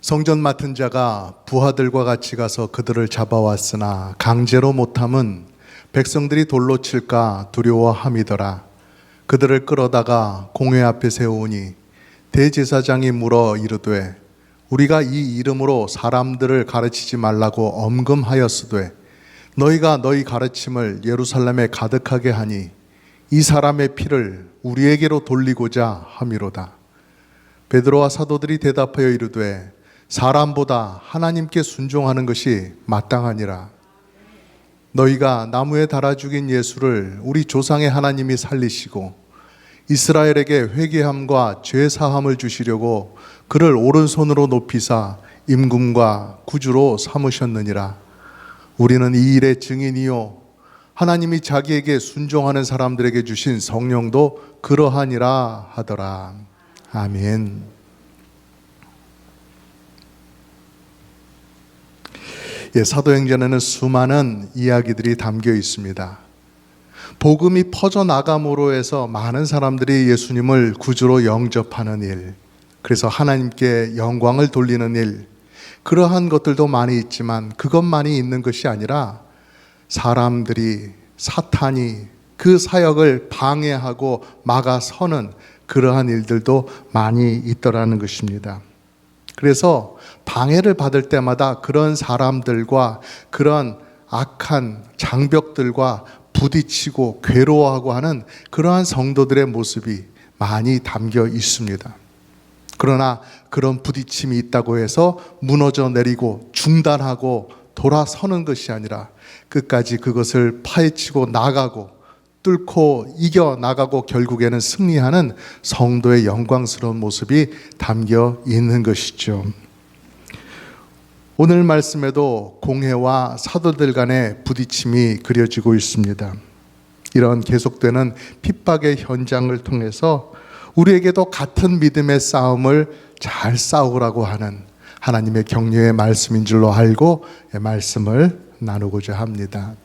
성전 맡은 자가 부하들과 같이 가서 그들을 잡아왔으나 강제로 못함은 백성들이 돌로 칠까 두려워함이더라. 그들을 끌어다가 공회 앞에 세우니 대제사장이 물어 이르되 우리가 이 이름으로 사람들을 가르치지 말라고 엄금하였으되 너희가 너희 가르침을 예루살렘에 가득하게 하니 이 사람의 피를 우리에게로 돌리고자 함이로다. 베드로와 사도들이 대답하여 이르되 사람보다 하나님께 순종하는 것이 마땅하니라. 너희가 나무에 달아 죽인 예수를 우리 조상의 하나님이 살리시고 이스라엘에게 회개함과 죄 사함을 주시려고 그를 오른손으로 높이사 임금과 구주로 삼으셨느니라. 우리는 이 일의 증인이요 하나님이 자기에게 순종하는 사람들에게 주신 성령도 그러하니라 하더라. 아멘. 사도행전에는 수많은 이야기들이 담겨 있습니다. 복음이 퍼져나감으로 해서 많은 사람들이 예수님을 구주로 영접하는 일, 그래서 하나님께 영광을 돌리는 일, 그러한 것들도 많이 있지만 그것만이 있는 것이 아니라 사람들이, 사탄이 그 사역을 방해하고 막아서는 그러한 일들도 많이 있더라는 것입니다. 그래서 방해를 받을 때마다 그런 사람들과 그런 악한 장벽들과 부딪히고 괴로워하고 하는 그러한 성도들의 모습이 많이 담겨 있습니다. 그러나 그런 부딪힘이 있다고 해서 무너져 내리고 중단하고 돌아서는 것이 아니라 끝까지 그것을 파헤치고 나가고 뚫고 이겨나가고 결국에는 승리하는 성도의 영광스러운 모습이 담겨 있는 것이죠. 오늘 말씀에도 공회와 사도들 간의 부딪힘이 그려지고 있습니다. 이런 계속되는 핍박의 현장을 통해서 우리에게도 같은 믿음의 싸움을 잘 싸우라고 하는 하나님의 격려의 말씀인 줄로 알고 말씀을 나누고자 합니다.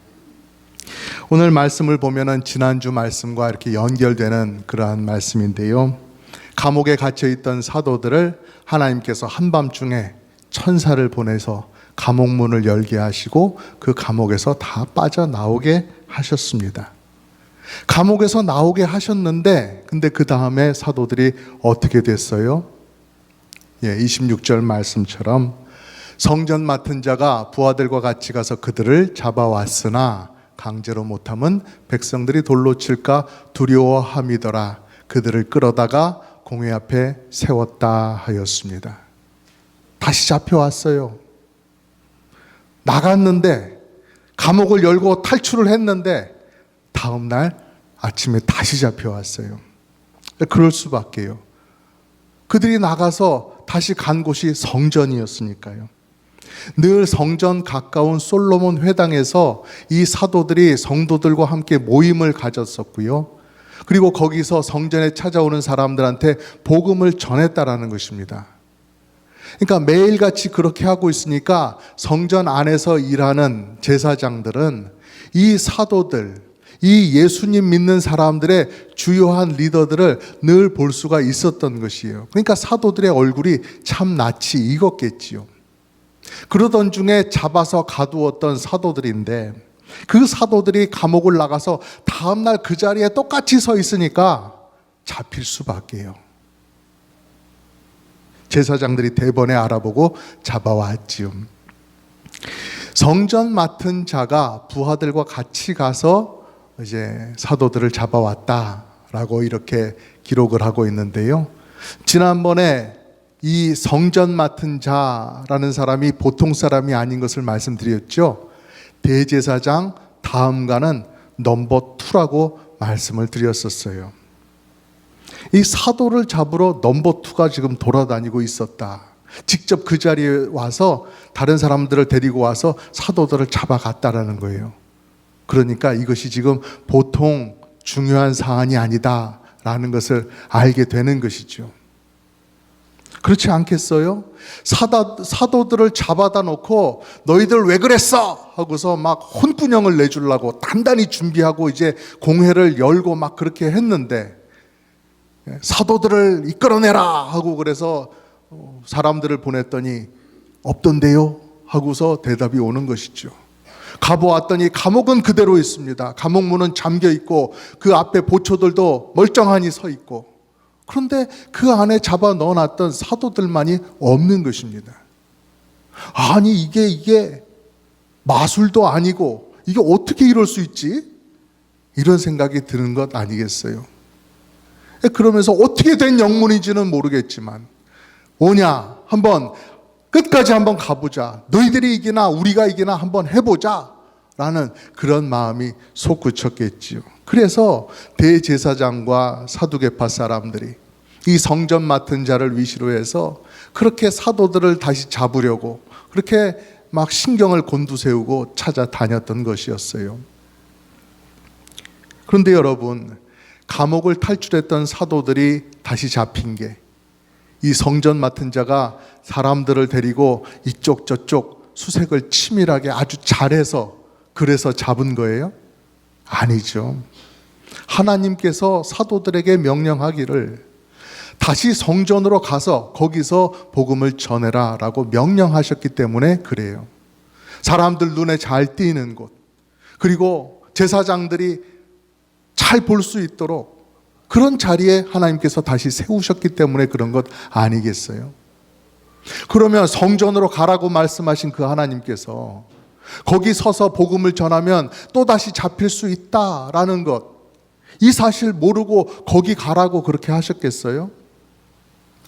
오늘 말씀을 보면은 지난주 말씀과 이렇게 연결되는 그러한 말씀인데요. 감옥에 갇혀 있던 사도들을 하나님께서 한밤중에 천사를 보내서 감옥문을 열게 하시고 그 감옥에서 다 빠져나오게 하셨습니다. 감옥에서 나오게 하셨는데 근데 그 다음에 사도들이 어떻게 됐어요? 26절 말씀처럼 성전 맡은 자가 부하들과 같이 가서 그들을 잡아왔으나 강제로 못함은 백성들이 돌로 칠까 두려워함이더라. 그들을 끌어다가 공회 앞에 세웠다 하였습니다. 다시 잡혀왔어요. 나갔는데 감옥을 열고 탈출을 했는데 다음날 아침에 다시 잡혀왔어요. 그럴 수밖에요. 그들이 나가서 다시 간 곳이 성전이었으니까요. 늘 성전 가까운 솔로몬 회당에서 이 사도들이 성도들과 함께 모임을 가졌었고요. 그리고 거기서 성전에 찾아오는 사람들한테 복음을 전했다라는 것입니다. 그러니까 매일같이 그렇게 하고 있으니까 성전 안에서 일하는 제사장들은 이 사도들, 이 예수님 믿는 사람들의 주요한 리더들을 늘 볼 수가 있었던 것이에요. 그러니까 사도들의 얼굴이 참 낯이 익었겠지요. 그러던 중에 잡아서 가두었던 사도들인데 그 사도들이 감옥을 나가서 다음날 그 자리에 똑같이 서 있으니까 잡힐 수밖에요. 제사장들이 대번에 알아보고 잡아왔지요. 성전 맡은 자가 부하들과 같이 가서 이제 사도들을 잡아왔다라고 이렇게 기록을 하고 있는데요. 지난번에 이 성전 맡은 자라는 사람이 보통 사람이 아닌 것을 말씀드렸죠. 대제사장 다음가는 넘버 2라고 말씀을 드렸었어요. 이 사도를 잡으러 넘버 2가 지금 돌아다니고 있었다. 직접 그 자리에 와서 다른 사람들을 데리고 와서 사도들을 잡아갔다라는 거예요. 그러니까 이것이 지금 보통 중요한 사안이 아니다라는 것을 알게 되는 것이죠. 그렇지 않겠어요? 사도들을 잡아다 놓고 너희들 왜 그랬어? 하고서 막 혼꾸녕을 내주려고 단단히 준비하고 이제 공회를 열고 막 그렇게 했는데 사도들을 이끌어내라 하고 그래서 사람들을 보냈더니 없던데요 하고서 대답이 오는 것이죠. 가보았더니 감옥은 그대로 있습니다. 감옥 문은 잠겨 있고 그 앞에 보초들도 멀쩡하니 서 있고, 그런데 그 안에 잡아 넣어놨던 사도들만이 없는 것입니다. 아니 이게 마술도 아니고 이게 어떻게 이럴 수 있지? 이런 생각이 드는 것 아니겠어요? 그러면서 어떻게 된 영문인지는 모르겠지만 오냐, 한번 끝까지 한번 가보자. 너희들이 이기나 우리가 이기나 한번 해보자 라는 그런 마음이 솟구쳤겠지요. 그래서 대제사장과 사두개파 사람들이 이 성전 맡은 자를 위시로 해서 그렇게 사도들을 다시 잡으려고 그렇게 막 신경을 곤두세우고 찾아다녔던 것이었어요. 그런데 여러분, 감옥을 탈출했던 사도들이 다시 잡힌 게 이 성전 맡은 자가 사람들을 데리고 이쪽 저쪽 수색을 치밀하게 아주 잘해서 그래서 잡은 거예요? 아니죠. 하나님께서 사도들에게 명령하기를 다시 성전으로 가서 거기서 복음을 전해라 라고 명령하셨기 때문에 그래요. 사람들 눈에 잘 띄는 곳, 그리고 제사장들이 잘 볼 수 있도록 그런 자리에 하나님께서 다시 세우셨기 때문에 그런 것 아니겠어요? 그러면 성전으로 가라고 말씀하신 그 하나님께서 거기 서서 복음을 전하면 또다시 잡힐 수 있다라는 것, 이 사실 모르고 거기 가라고 그렇게 하셨겠어요?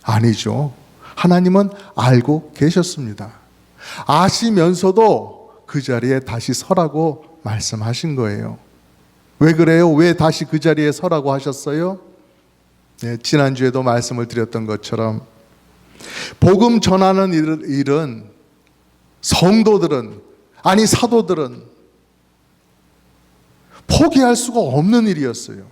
아니죠. 하나님은 알고 계셨습니다. 아시면서도 그 자리에 다시 서라고 말씀하신 거예요. 왜 그래요? 왜 다시 그 자리에 서라고 하셨어요? 네, 지난주에도 말씀을 드렸던 것처럼 복음 전하는 일은 성도들은, 아니 사도들은 포기할 수가 없는 일이었어요.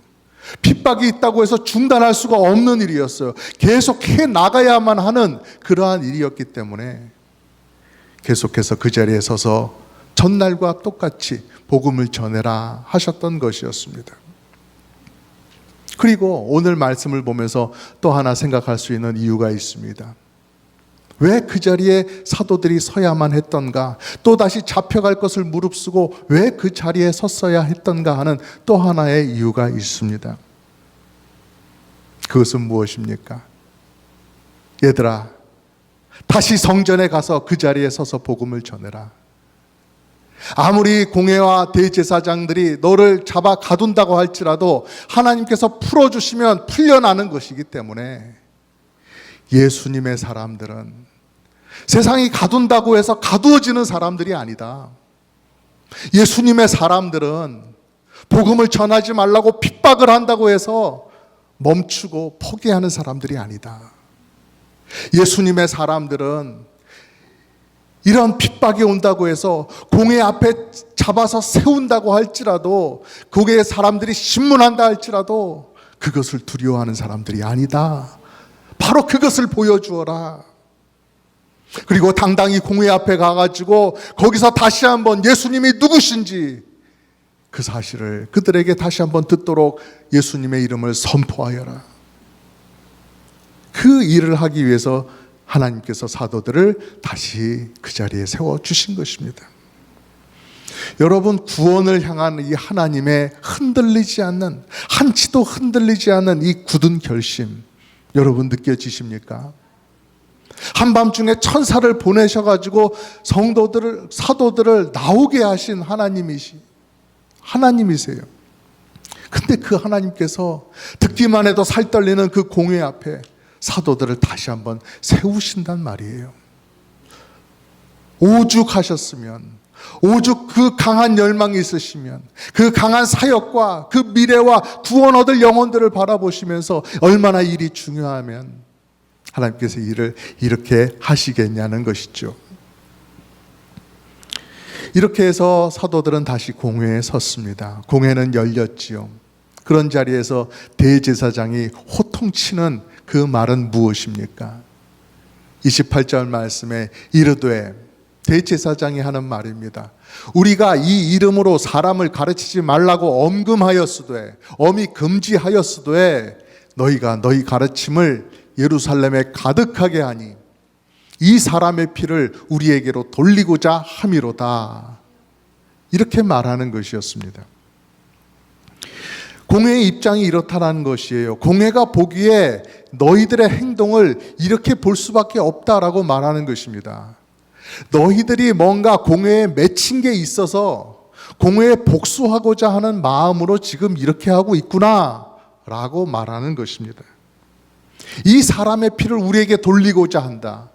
핍박이 있다고 해서 중단할 수가 없는 일이었어요. 계속 해 나가야만 하는 그러한 일이었기 때문에 계속해서 그 자리에 서서 전날과 똑같이 복음을 전해라 하셨던 것이었습니다. 그리고 오늘 말씀을 보면서 또 하나 생각할 수 있는 이유가 있습니다. 왜 그 자리에 사도들이 서야만 했던가, 또 다시 잡혀갈 것을 무릅쓰고 왜 그 자리에 섰어야 했던가 하는 또 하나의 이유가 있습니다. 그것은 무엇입니까? 얘들아, 다시 성전에 가서 그 자리에 서서 복음을 전해라. 아무리 공회와 대제사장들이 너를 잡아 가둔다고 할지라도 하나님께서 풀어주시면 풀려나는 것이기 때문에 예수님의 사람들은 세상이 가둔다고 해서 가두어지는 사람들이 아니다. 예수님의 사람들은 복음을 전하지 말라고 핍박을 한다고 해서 멈추고 포기하는 사람들이 아니다. 예수님의 사람들은 이런 핍박이 온다고 해서 공회 앞에 잡아서 세운다고 할지라도, 거기에 사람들이 신문한다 할지라도 그것을 두려워하는 사람들이 아니다. 바로 그것을 보여주어라. 그리고 당당히 공회 앞에 가가지고 거기서 다시 한번 예수님이 누구신지 그 사실을 그들에게 다시 한번 듣도록 예수님의 이름을 선포하여라. 그 일을 하기 위해서 하나님께서 사도들을 다시 그 자리에 세워주신 것입니다. 여러분, 구원을 향한 이 하나님의 흔들리지 않는, 한치도 흔들리지 않는 이 굳은 결심, 여러분 느껴지십니까? 한밤중에 천사를 보내셔가지고 성도들을, 사도들을 나오게 하신 하나님이세요. 근데 그 하나님께서 듣기만 해도 살떨리는 그 공회 앞에 사도들을 다시 한번 세우신단 말이에요. 오죽하셨으면, 오죽 그 강한 열망이 있으시면, 그 강한 사역과 그 미래와 구원 얻을 영혼들을 바라보시면서 얼마나 일이 중요하면 하나님께서 일을 이렇게 하시겠냐는 것이죠. 이렇게 해서 사도들은 다시 공회에 섰습니다. 공회는 열렸지요. 그런 자리에서 대제사장이 호통치는 그 말은 무엇입니까? 28절 말씀에 이르되, 대제사장이 하는 말입니다. 우리가 이 이름으로 사람을 가르치지 말라고 엄금하였으되, 엄히 금지하였으되 너희가 너희 가르침을 예루살렘에 가득하게 하니 이 사람의 피를 우리에게로 돌리고자 함이로다. 이렇게 말하는 것이었습니다. 공회의 입장이 이렇다는 것이에요. 공회가 보기에 너희들의 행동을 이렇게 볼 수밖에 없다라고 말하는 것입니다. 너희들이 뭔가 공회에 맺힌 게 있어서 공회에 복수하고자 하는 마음으로 지금 이렇게 하고 있구나 라고 말하는 것입니다. 이 사람의 피를 우리에게 돌리고자 한다.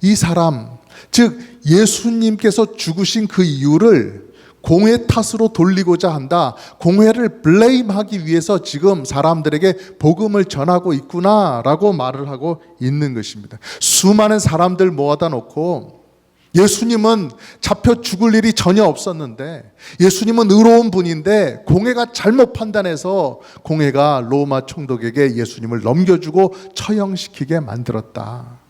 이 사람, 즉 예수님께서 죽으신 그 이유를 공회 탓으로 돌리고자 한다. 공회를 블레임하기 위해서 지금 사람들에게 복음을 전하고 있구나라고 말을 하고 있는 것입니다. 수많은 사람들 모아다 놓고 예수님은 잡혀 죽을 일이 전혀 없었는데, 예수님은 의로운 분인데 공회가 잘못 판단해서 공회가 로마 총독에게 예수님을 넘겨주고 처형시키게 만들었다.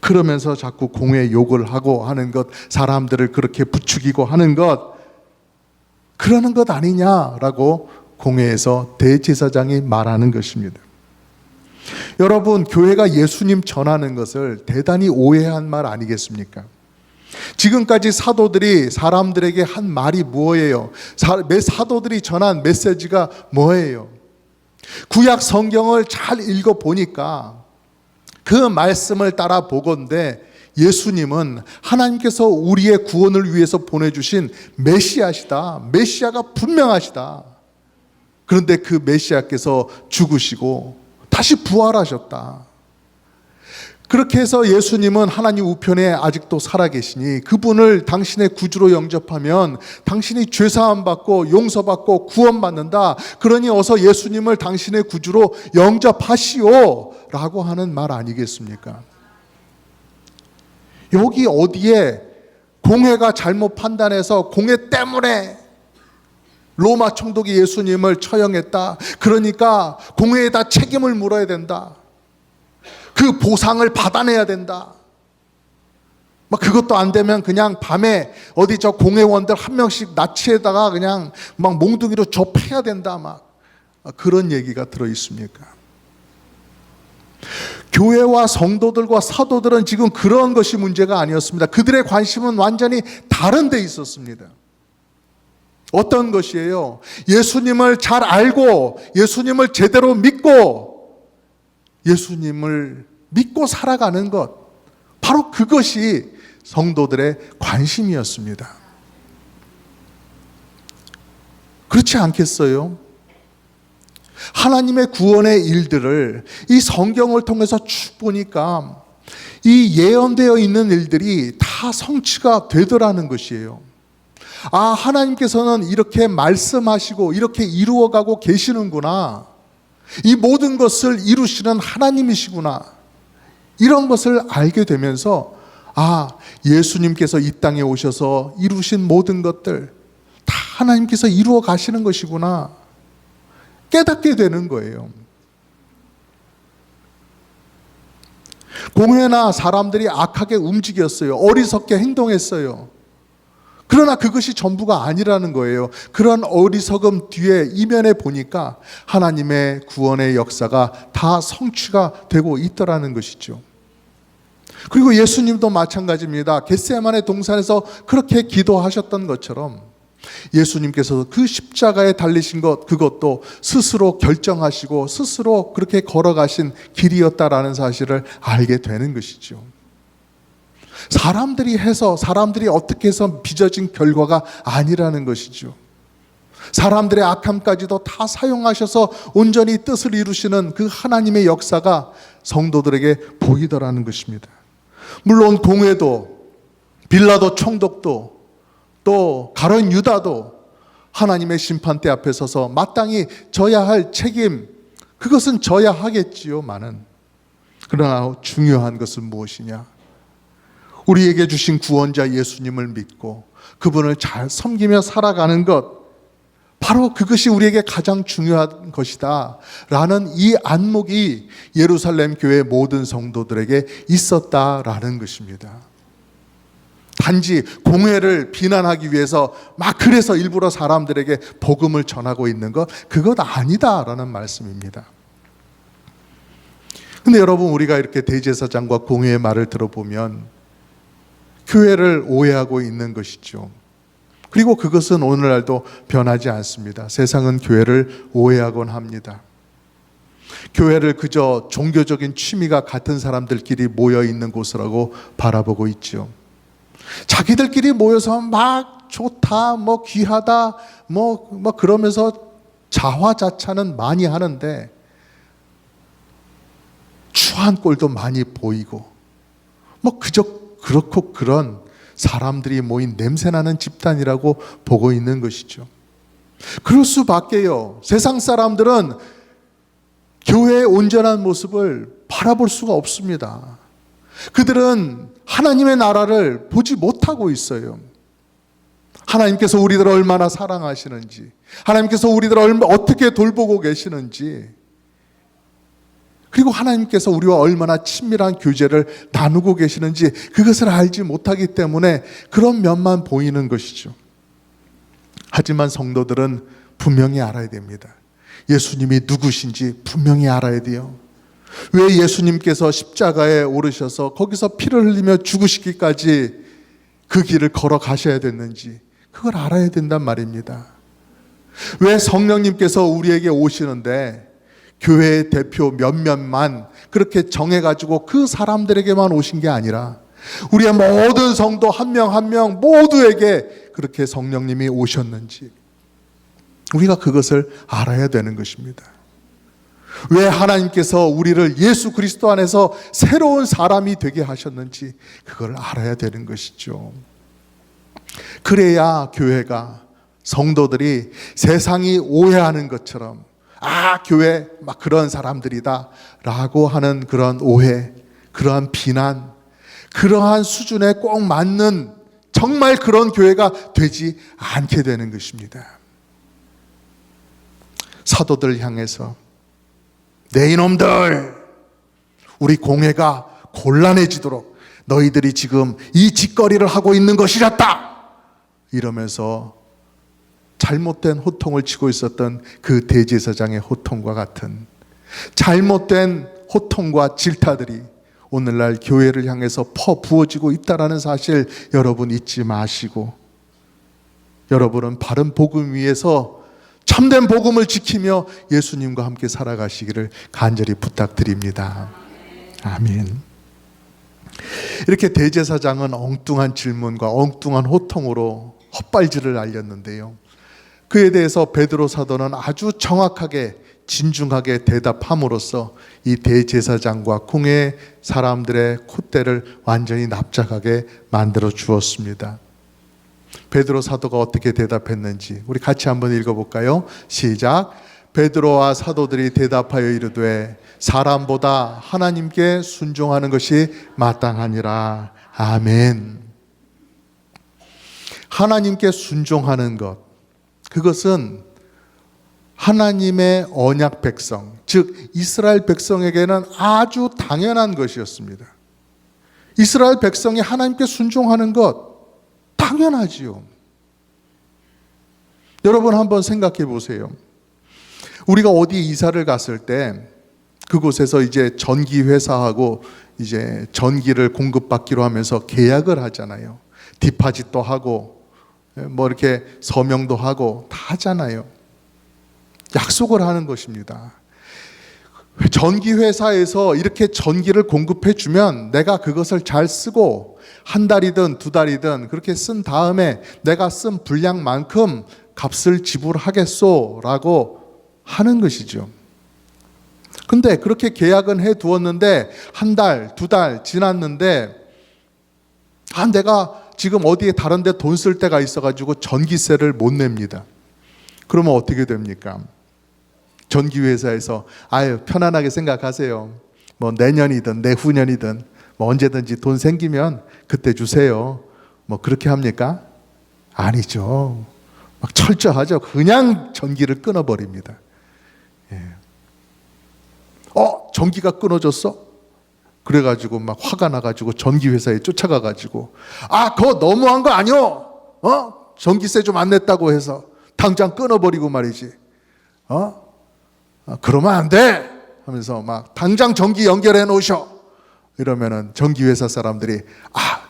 그러면서 자꾸 공회 욕을 하고 하는 것, 사람들을 그렇게 부추기고 하는 것, 그러는 것 아니냐라고 공회에서 대제사장이 말하는 것입니다. 여러분, 교회가 예수님 전하는 것을 대단히 오해한 말 아니겠습니까? 지금까지 사도들이 사람들에게 한 말이 뭐예요? 사도들이 전한 메시지가 뭐예요? 구약 성경을 잘 읽어보니까 그 말씀을 따라 보건대 예수님은 하나님께서 우리의 구원을 위해서 보내주신 메시아시다. 메시아가 분명하시다. 그런데 그 메시아께서 죽으시고 다시 부활하셨다. 그렇게 해서 예수님은 하나님 우편에 아직도 살아계시니 그분을 당신의 구주로 영접하면 당신이 죄사함 받고 용서받고 구원받는다. 그러니 어서 예수님을 당신의 구주로 영접하시오 라고 하는 말 아니겠습니까? 여기 어디에 공회가 잘못 판단해서 공회 때문에 로마 총독이 예수님을 처형했다. 그러니까 공회에다 책임을 물어야 된다. 그 보상을 받아내야 된다. 그것도 안 되면 그냥 밤에 어디 저 공회원들 한 명씩 납치에다가 그냥 막 몽둥이로 좁혀야 된다. 그런 얘기가 들어 있습니까? 교회와 성도들과 사도들은 지금 그런 것이 문제가 아니었습니다. 그들의 관심은 완전히 다른 데 있었습니다. 어떤 것이에요? 예수님을 잘 알고 예수님을 제대로 믿고 예수님을 믿고 살아가는 것, 바로 그것이 성도들의 관심이었습니다. 그렇지 않겠어요? 하나님의 구원의 일들을 이 성경을 통해서 쭉 보니까 이 예언되어 있는 일들이 다 성취가 되더라는 것이에요. 아, 하나님께서는 이렇게 말씀하시고 이렇게 이루어가고 계시는구나. 이 모든 것을 이루시는 하나님이시구나. 이런 것을 알게 되면서 아, 예수님께서 이 땅에 오셔서 이루신 모든 것들 다 하나님께서 이루어 가시는 것이구나 깨닫게 되는 거예요. 공회나 사람들이 악하게 움직였어요. 어리석게 행동했어요. 그러나 그것이 전부가 아니라는 거예요. 그런 어리석음 뒤에 이면에 보니까 하나님의 구원의 역사가 다 성취가 되고 있더라는 것이죠. 그리고 예수님도 마찬가지입니다. 겟세마네 동산에서 그렇게 기도하셨던 것처럼 예수님께서 그 십자가에 달리신 것, 그것도 스스로 결정하시고 스스로 그렇게 걸어가신 길이었다라는 사실을 알게 되는 것이죠. 사람들이 해서, 사람들이 어떻게 해서 빚어진 결과가 아니라는 것이죠. 사람들의 악함까지도 다 사용하셔서 온전히 뜻을 이루시는 그 하나님의 역사가 성도들에게 보이더라는 것입니다. 물론 공회도, 빌라도 총독도, 또 가룟 유다도 하나님의 심판대 앞에 서서 마땅히 져야 할 책임, 그것은 져야 하겠지요만은, 그러나 중요한 것은 무엇이냐? 우리에게 주신 구원자 예수님을 믿고 그분을 잘 섬기며 살아가는 것, 바로 그것이 우리에게 가장 중요한 것이다 라는 이 안목이 예루살렘 교회 모든 성도들에게 있었다라는 것입니다. 단지 공회를 비난하기 위해서 막 그래서 일부러 사람들에게 복음을 전하고 있는 것, 그것 아니다라는 말씀입니다. 근데 여러분, 우리가 이렇게 대제사장과 공회의 말을 들어보면 교회를 오해하고 있는 것이죠. 그리고 그것은 오늘날도 변하지 않습니다. 세상은 교회를 오해하곤 합니다. 교회를 그저 종교적인 취미가 같은 사람들끼리 모여 있는 곳이라고 바라보고 있죠. 자기들끼리 모여서 막 좋다, 뭐 귀하다, 뭐 그러면서 자화자찬은 많이 하는데 추한 꼴도 많이 보이고, 뭐 그저 그렇고 그런 사람들이 모인 냄새나는 집단이라고 보고 있는 것이죠. 그럴 수밖에요. 세상 사람들은 교회의 온전한 모습을 바라볼 수가 없습니다. 그들은 하나님의 나라를 보지 못하고 있어요. 하나님께서 우리들을 얼마나 사랑하시는지, 하나님께서 우리들을 어떻게 돌보고 계시는지, 그리고 하나님께서 우리와 얼마나 친밀한 교제를 나누고 계시는지 그것을 알지 못하기 때문에 그런 면만 보이는 것이죠. 하지만 성도들은 분명히 알아야 됩니다. 예수님이 누구신지 분명히 알아야 돼요. 왜 예수님께서 십자가에 오르셔서 거기서 피를 흘리며 죽으시기까지 그 길을 걸어가셔야 됐는지 그걸 알아야 된단 말입니다. 왜 성령님께서 우리에게 오시는데 교회의 대표 몇몇만 그렇게 정해가지고 그 사람들에게만 오신 게 아니라 우리의 모든 성도 한 명 한 명 모두에게 그렇게 성령님이 오셨는지 우리가 그것을 알아야 되는 것입니다. 왜 하나님께서 우리를 예수 그리스도 안에서 새로운 사람이 되게 하셨는지 그걸 알아야 되는 것이죠. 그래야 교회가, 성도들이 세상이 오해하는 것처럼 교회 막 그런 사람들이다 라고 하는 그런 오해, 그러한 비난, 그러한 수준에 꼭 맞는 정말 그런 교회가 되지 않게 되는 것입니다. 사도들 향해서 내 이놈들, 우리 공회가 곤란해지도록 너희들이 지금 이 짓거리를 하고 있는 것이었다 이러면서 잘못된 호통을 치고 있었던 그 대제사장의 호통과 같은 잘못된 호통과 질타들이 오늘날 교회를 향해서 퍼부어지고 있다는 사실 여러분 잊지 마시고, 여러분은 바른 복음 위에서 참된 복음을 지키며 예수님과 함께 살아가시기를 간절히 부탁드립니다. 아멘. 이렇게 대제사장은 엉뚱한 질문과 엉뚱한 호통으로 헛발질을 날렸는데요, 그에 대해서 베드로 사도는 아주 정확하게 진중하게 대답함으로써 이 대제사장과 공회 사람들의 콧대를 완전히 납작하게 만들어 주었습니다. 베드로 사도가 어떻게 대답했는지 우리 같이 한번 읽어볼까요? 시작. 베드로와 사도들이 대답하여 이르되 사람보다 하나님께 순종하는 것이 마땅하니라. 아멘. 하나님께 순종하는 것, 그것은 하나님의 언약 백성, 즉 이스라엘 백성에게는 아주 당연한 것이었습니다. 이스라엘 백성이 하나님께 순종하는 것 당연하지요. 여러분 한번 생각해 보세요. 우리가 어디 이사를 갔을 때 그곳에서 이제 전기 회사하고 이제 전기를 공급받기로 하면서 계약을 하잖아요. 디파짓도 하고 뭐 이렇게 서명도 하고 다 하잖아요. 약속을 하는 것입니다. 전기 회사에서 이렇게 전기를 공급해 주면 내가 그것을 잘 쓰고 한 달이든 두 달이든 그렇게 쓴 다음에 내가 쓴 분량만큼 값을 지불하겠소 라고 하는 것이죠. 근데 그렇게 계약은 해 두었는데 한 달, 두 달 지났는데 내가 지금 어디에 다른 데 돈 쓸 데가 있어가지고 전기세를 못 냅니다. 그러면 어떻게 됩니까? 전기회사에서 편안하게 생각하세요. 뭐 내년이든 내후년이든 뭐 언제든지 돈 생기면 그때 주세요. 뭐 그렇게 합니까? 아니죠. 막 철저하죠. 그냥 전기를 끊어버립니다. 예. 전기가 끊어졌어? 그래가지고 막 화가 나가지고 전기회사에 쫓아가가지고 그거 너무한 거 아니오? 전기세 좀 안 냈다고 해서 당장 끊어버리고 말이지. 그러면 안 돼. 하면서 막 당장 전기 연결해 놓으셔. 이러면은 전기회사 사람들이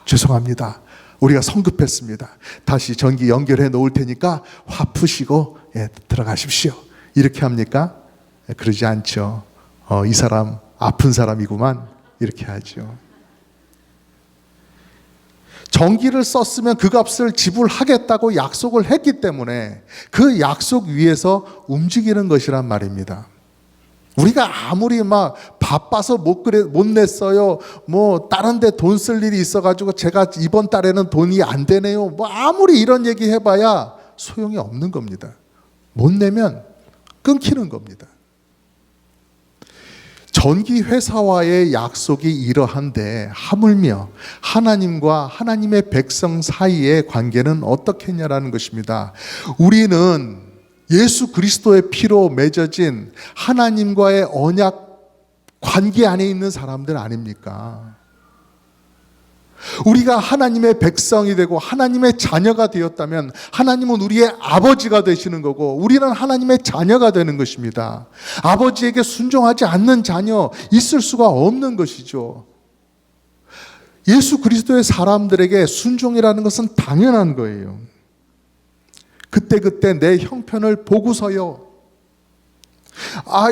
죄송합니다. 우리가 성급했습니다. 다시 전기 연결해 놓을 테니까 화 푸시고 들어가십시오. 이렇게 합니까? 그러지 않죠. 이 사람 아픈 사람이구만. 이렇게 하죠. 전기를 썼으면 그 값을 지불하겠다고 약속을 했기 때문에 그 약속 위에서 움직이는 것이란 말입니다. 우리가 아무리 막 바빠서 못 냈어요. 뭐 다른 데 돈 쓸 일이 있어가지고 제가 이번 달에는 돈이 안 되네요. 뭐 아무리 이런 얘기 해봐야 소용이 없는 겁니다. 못 내면 끊기는 겁니다. 전기회사와의 약속이 이러한데 하물며 하나님과 하나님의 백성 사이의 관계는 어떻겠냐라는 것입니다. 우리는 예수 그리스도의 피로 맺어진 하나님과의 언약 관계 안에 있는 사람들 아닙니까? 우리가 하나님의 백성이 되고 하나님의 자녀가 되었다면 하나님은 우리의 아버지가 되시는 거고 우리는 하나님의 자녀가 되는 것입니다. 아버지에게 순종하지 않는 자녀 있을 수가 없는 것이죠. 예수 그리스도의 사람들에게 순종이라는 것은 당연한 거예요. 그때그때 내 형편을 보고서요.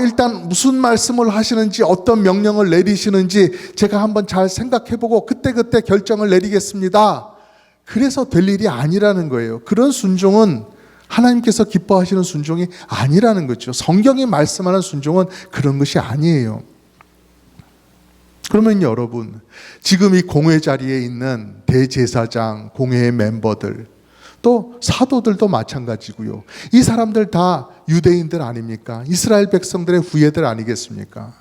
일단 무슨 말씀을 하시는지 어떤 명령을 내리시는지 제가 한번 잘 생각해보고 그때그때 결정을 내리겠습니다. 그래서 될 일이 아니라는 거예요. 그런 순종은 하나님께서 기뻐하시는 순종이 아니라는 거죠. 성경이 말씀하는 순종은 그런 것이 아니에요. 그러면 여러분, 지금 이 공회 자리에 있는 대제사장, 공회의 멤버들, 또 사도들도 마찬가지고요. 이 사람들 다 유대인들 아닙니까? 이스라엘 백성들의 후예들 아니겠습니까?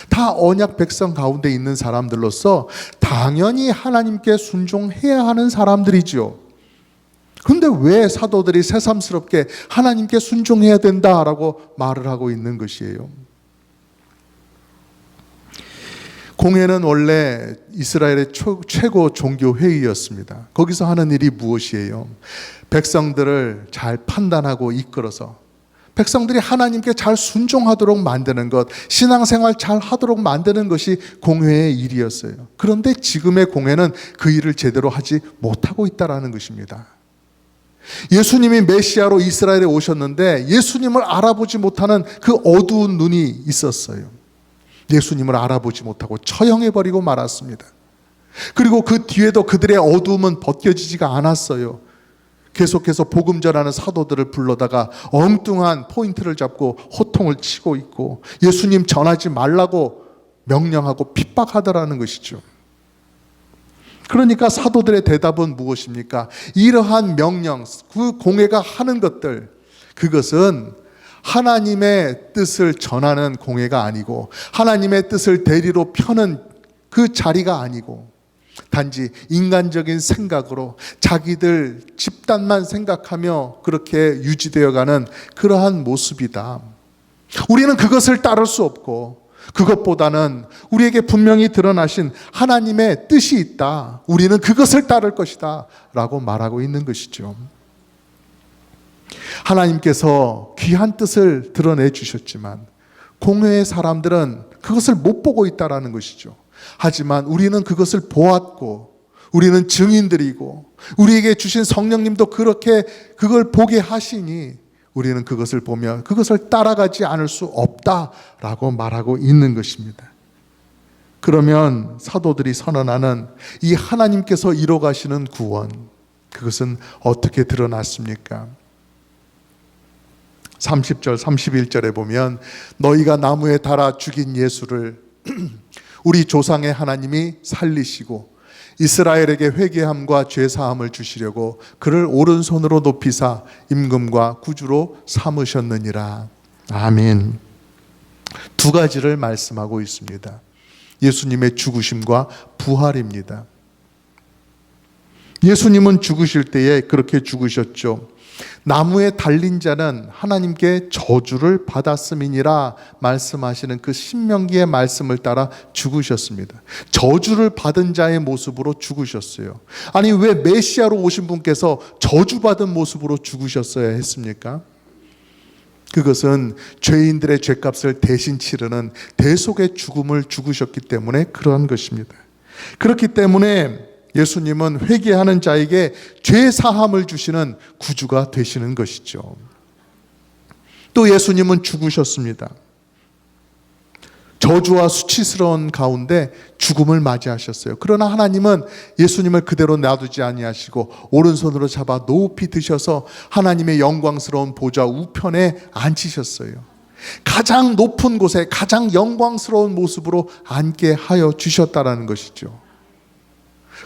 다 언약 백성 가운데 있는 사람들로서 당연히 하나님께 순종해야 하는 사람들이죠. 그런데 왜 사도들이 새삼스럽게 하나님께 순종해야 된다라고 말을 하고 있는 것이에요? 공회는 원래 이스라엘의 최고 종교회의였습니다. 거기서 하는 일이 무엇이에요? 백성들을 잘 판단하고 이끌어서 백성들이 하나님께 잘 순종하도록 만드는 것, 신앙생활 잘 하도록 만드는 것이 공회의 일이었어요. 그런데 지금의 공회는 그 일을 제대로 하지 못하고 있다는 것입니다. 예수님이 메시아로 이스라엘에 오셨는데 예수님을 알아보지 못하는 그 어두운 눈이 있었어요. 예수님을 알아보지 못하고 처형해버리고 말았습니다. 그리고 그 뒤에도 그들의 어두움은 벗겨지지가 않았어요. 계속해서 복음 전하는 사도들을 불러다가 엉뚱한 포인트를 잡고 호통을 치고 있고 예수님 전하지 말라고 명령하고 핍박하더라는 것이죠. 그러니까 사도들의 대답은 무엇입니까? 이러한 명령, 그 공회가 하는 것들, 그것은 하나님의 뜻을 전하는 공회가 아니고 하나님의 뜻을 대리로 펴는 그 자리가 아니고 단지 인간적인 생각으로 자기들 집단만 생각하며 그렇게 유지되어가는 그러한 모습이다. 우리는 그것을 따를 수 없고 그것보다는 우리에게 분명히 드러나신 하나님의 뜻이 있다. 우리는 그것을 따를 것이다 라고 말하고 있는 것이죠. 하나님께서 귀한 뜻을 드러내 주셨지만 공회의 사람들은 그것을 못 보고 있다는 것이죠. 하지만 우리는 그것을 보았고 우리는 증인들이고 우리에게 주신 성령님도 그렇게 그걸 보게 하시니 우리는 그것을 보며 그것을 따라가지 않을 수 없다라고 말하고 있는 것입니다. 그러면 사도들이 선언하는 이 하나님께서 이뤄가시는 구원, 그것은 어떻게 드러났습니까? 30절 31절에 보면 너희가 나무에 달아 죽인 예수를 우리 조상의 하나님이 살리시고 이스라엘에게 회개함과 죄사함을 주시려고 그를 오른손으로 높이사 임금과 구주로 삼으셨느니라. 아멘. 두 가지를 말씀하고 있습니다. 예수님의 죽으심과 부활입니다. 예수님은 죽으실 때에 그렇게 죽으셨죠. 나무에 달린 자는 하나님께 저주를 받았음이니라 말씀하시는 그 신명기의 말씀을 따라 죽으셨습니다. 저주를 받은 자의 모습으로 죽으셨어요. 아니 왜 메시아로 오신 분께서 저주받은 모습으로 죽으셨어야 했습니까? 그것은 죄인들의 죄값을 대신 치르는 대속의 죽음을 죽으셨기 때문에 그러한 것입니다. 그렇기 때문에 예수님은 회개하는 자에게 죄 사함을 주시는 구주가 되시는 것이죠. 또 예수님은 죽으셨습니다. 저주와 수치스러운 가운데 죽음을 맞이하셨어요. 그러나 하나님은 예수님을 그대로 놔두지 아니하시고 오른손으로 잡아 높이 드셔서 하나님의 영광스러운 보좌 우편에 앉히셨어요. 가장 높은 곳에 가장 영광스러운 모습으로 앉게 하여 주셨다라는 것이죠.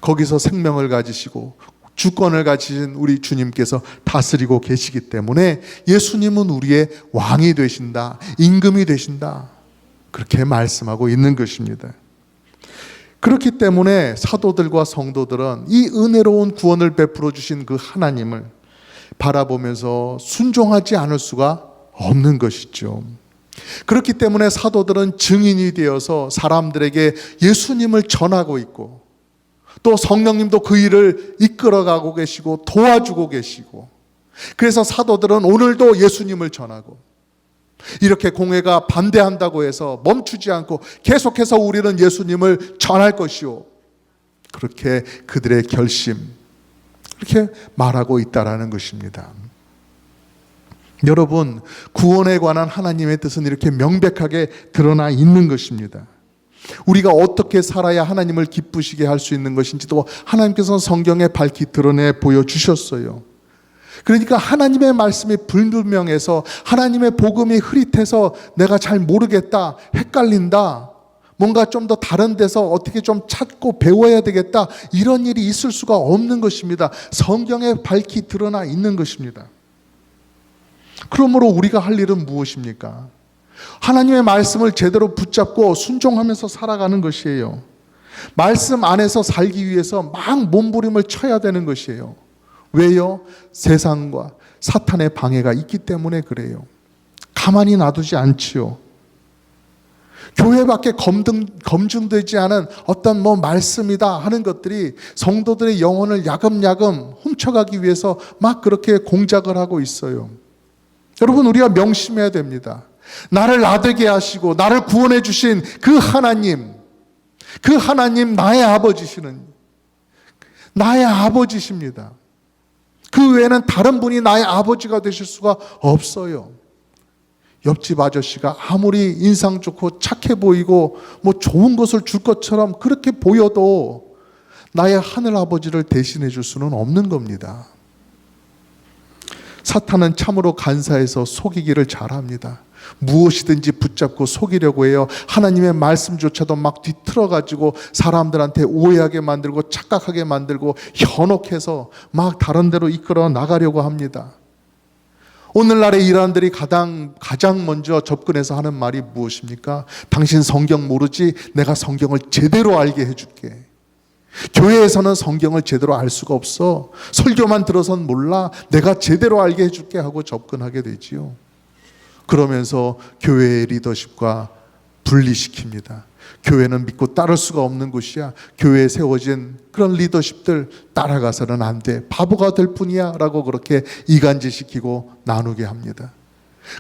거기서 생명을 가지시고 주권을 가지신 우리 주님께서 다스리고 계시기 때문에 예수님은 우리의 왕이 되신다, 임금이 되신다, 그렇게 말씀하고 있는 것입니다. 그렇기 때문에 사도들과 성도들은 이 은혜로운 구원을 베풀어 주신 그 하나님을 바라보면서 순종하지 않을 수가 없는 것이죠. 그렇기 때문에 사도들은 증인이 되어서 사람들에게 예수님을 전하고 있고, 또 성령님도 그 일을 이끌어가고 계시고 도와주고 계시고, 그래서 사도들은 오늘도 예수님을 전하고, 이렇게 공회가 반대한다고 해서 멈추지 않고 계속해서 우리는 예수님을 전할 것이요, 그렇게 그들의 결심, 그렇게 말하고 있다라는 것입니다. 여러분, 구원에 관한 하나님의 뜻은 이렇게 명백하게 드러나 있는 것입니다. 우리가 어떻게 살아야 하나님을 기쁘시게 할 수 있는 것인지도 하나님께서 성경에 밝히 드러내 보여주셨어요. 그러니까 하나님의 말씀이 불분명해서, 하나님의 복음이 흐릿해서 내가 잘 모르겠다, 헷갈린다, 뭔가 좀 더 다른 데서 어떻게 좀 찾고 배워야 되겠다, 이런 일이 있을 수가 없는 것입니다. 성경에 밝히 드러나 있는 것입니다. 그러므로 우리가 할 일은 무엇입니까? 하나님의 말씀을 제대로 붙잡고 순종하면서 살아가는 것이에요. 말씀 안에서 살기 위해서 막 몸부림을 쳐야 되는 것이에요. 왜요? 세상과 사탄의 방해가 있기 때문에 그래요. 가만히 놔두지 않지요. 교회 밖에 검증되지 않은 어떤 말씀이다 하는 것들이 성도들의 영혼을 야금야금 훔쳐가기 위해서 막 그렇게 공작을 하고 있어요. 여러분, 우리가 명심해야 됩니다. 나를 나되게 하시고 나를 구원해 주신 그 하나님 나의 아버지십니다. 그 외에는 다른 분이 나의 아버지가 되실 수가 없어요. 옆집 아저씨가 아무리 인상 좋고 착해 보이고 좋은 것을 줄 것처럼 그렇게 보여도 나의 하늘 아버지를 대신해 줄 수는 없는 겁니다. 사탄은 참으로 간사해서 속이기를 잘합니다. 무엇이든지 붙잡고 속이려고 해요. 하나님의 말씀조차도 막 뒤틀어가지고 사람들한테 오해하게 만들고 착각하게 만들고 현혹해서 막 다른 데로 이끌어 나가려고 합니다. 오늘날의 이란들이 가장 먼저 접근해서 하는 말이 무엇입니까? 당신 성경 모르지? 내가 성경을 제대로 알게 해줄게. 교회에서는 성경을 제대로 알 수가 없어. 설교만 들어선 몰라. 내가 제대로 알게 해줄게 하고 접근하게 되지요. 그러면서 교회의 리더십과 분리시킵니다. 교회는 믿고 따를 수가 없는 곳이야. 교회에 세워진 그런 리더십들 따라가서는 안 돼. 바보가 될 뿐이야 라고 그렇게 이간질시키고 나누게 합니다.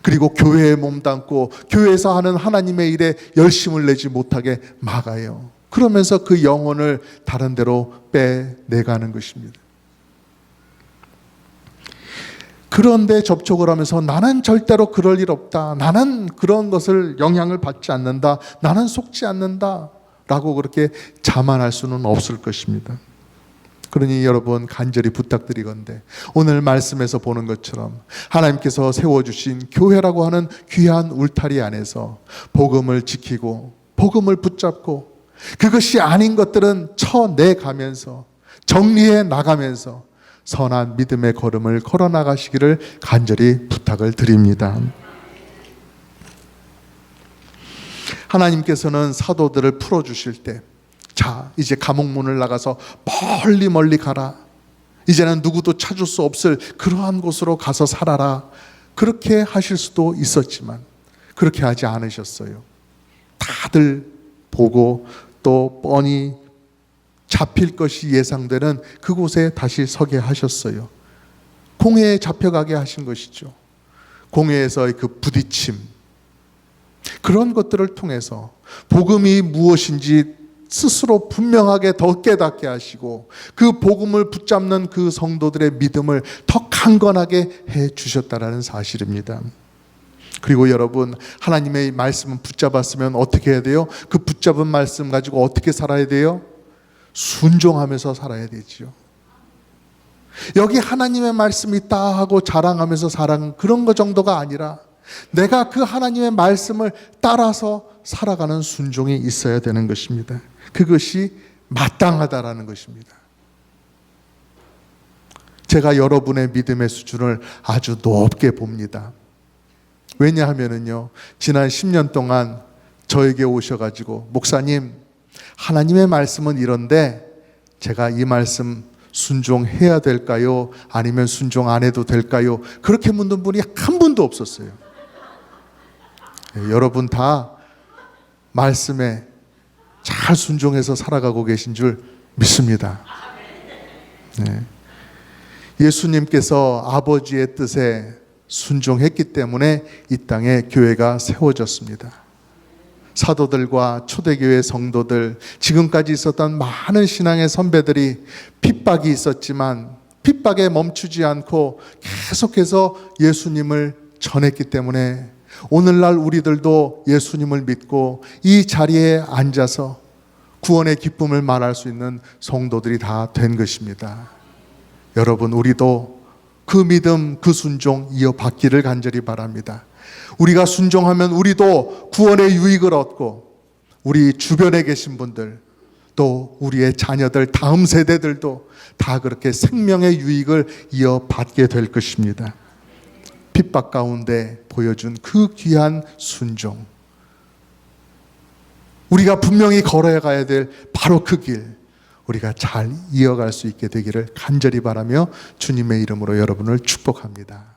그리고 교회에 몸담고 교회에서 하는 하나님의 일에 열심을 내지 못하게 막아요. 그러면서 그 영혼을 다른 데로 빼내가는 것입니다. 그런데 접촉을 하면서 나는 절대로 그럴 일 없다, 나는 그런 것을 영향을 받지 않는다, 나는 속지 않는다 라고 그렇게 자만할 수는 없을 것입니다. 그러니 여러분, 간절히 부탁드리건대 오늘 말씀에서 보는 것처럼 하나님께서 세워주신 교회라고 하는 귀한 울타리 안에서 복음을 지키고 복음을 붙잡고 그것이 아닌 것들은 쳐내가면서 정리해 나가면서 선한 믿음의 걸음을 걸어 나가시기를 간절히 부탁을 드립니다. 하나님께서는 사도들을 풀어주실 때, 자, 이제 감옥문을 나가서 멀리 가라, 이제는 누구도 찾을 수 없을 그러한 곳으로 가서 살아라, 그렇게 하실 수도 있었지만 그렇게 하지 않으셨어요. 다들 보고 또 뻔히 잡힐 것이 예상되는 그곳에 다시 서게 하셨어요. 공회에 잡혀가게 하신 것이죠. 공회에서의 그 부딪힘, 그런 것들을 통해서 복음이 무엇인지 스스로 분명하게 더 깨닫게 하시고 그 복음을 붙잡는 그 성도들의 믿음을 더 강건하게 해 주셨다라는 사실입니다. 그리고 여러분, 하나님의 말씀을 붙잡았으면 어떻게 해야 돼요? 그 붙잡은 말씀 가지고 어떻게 살아야 돼요? 순종하면서 살아야 되지요. 여기 하나님의 말씀이 있다 하고 자랑하면서 살아가는 그런 거 정도가 아니라 내가 그 하나님의 말씀을 따라서 살아가는 순종이 있어야 되는 것입니다. 그것이 마땅하다라는 것입니다. 제가 여러분의 믿음의 수준을 아주 높게 봅니다. 왜냐하면요, 지난 10년 동안 저에게 오셔가지고 목사님, 하나님의 말씀은 이런데 제가 이 말씀 순종해야 될까요? 아니면 순종 안 해도 될까요? 그렇게 묻는 분이 한 분도 없었어요. 여러분 다 말씀에 잘 순종해서 살아가고 계신 줄 믿습니다. 네. 예수님께서 아버지의 뜻에 순종했기 때문에 이 땅에 교회가 세워졌습니다. 사도들과 초대교회 성도들, 지금까지 있었던 많은 신앙의 선배들이 핍박이 있었지만 핍박에 멈추지 않고 계속해서 예수님을 전했기 때문에 오늘날 우리들도 예수님을 믿고 이 자리에 앉아서 구원의 기쁨을 말할 수 있는 성도들이 다 된 것입니다. 여러분, 우리도 그 믿음, 그 순종 이어받기를 간절히 바랍니다. 우리가 순종하면 우리도 구원의 유익을 얻고 우리 주변에 계신 분들, 또 우리의 자녀들, 다음 세대들도 다 그렇게 생명의 유익을 이어받게 될 것입니다. 핍박 가운데 보여준 그 귀한 순종, 우리가 분명히 걸어야 가야 될 바로 그 길, 우리가 잘 이어갈 수 있게 되기를 간절히 바라며 주님의 이름으로 여러분을 축복합니다.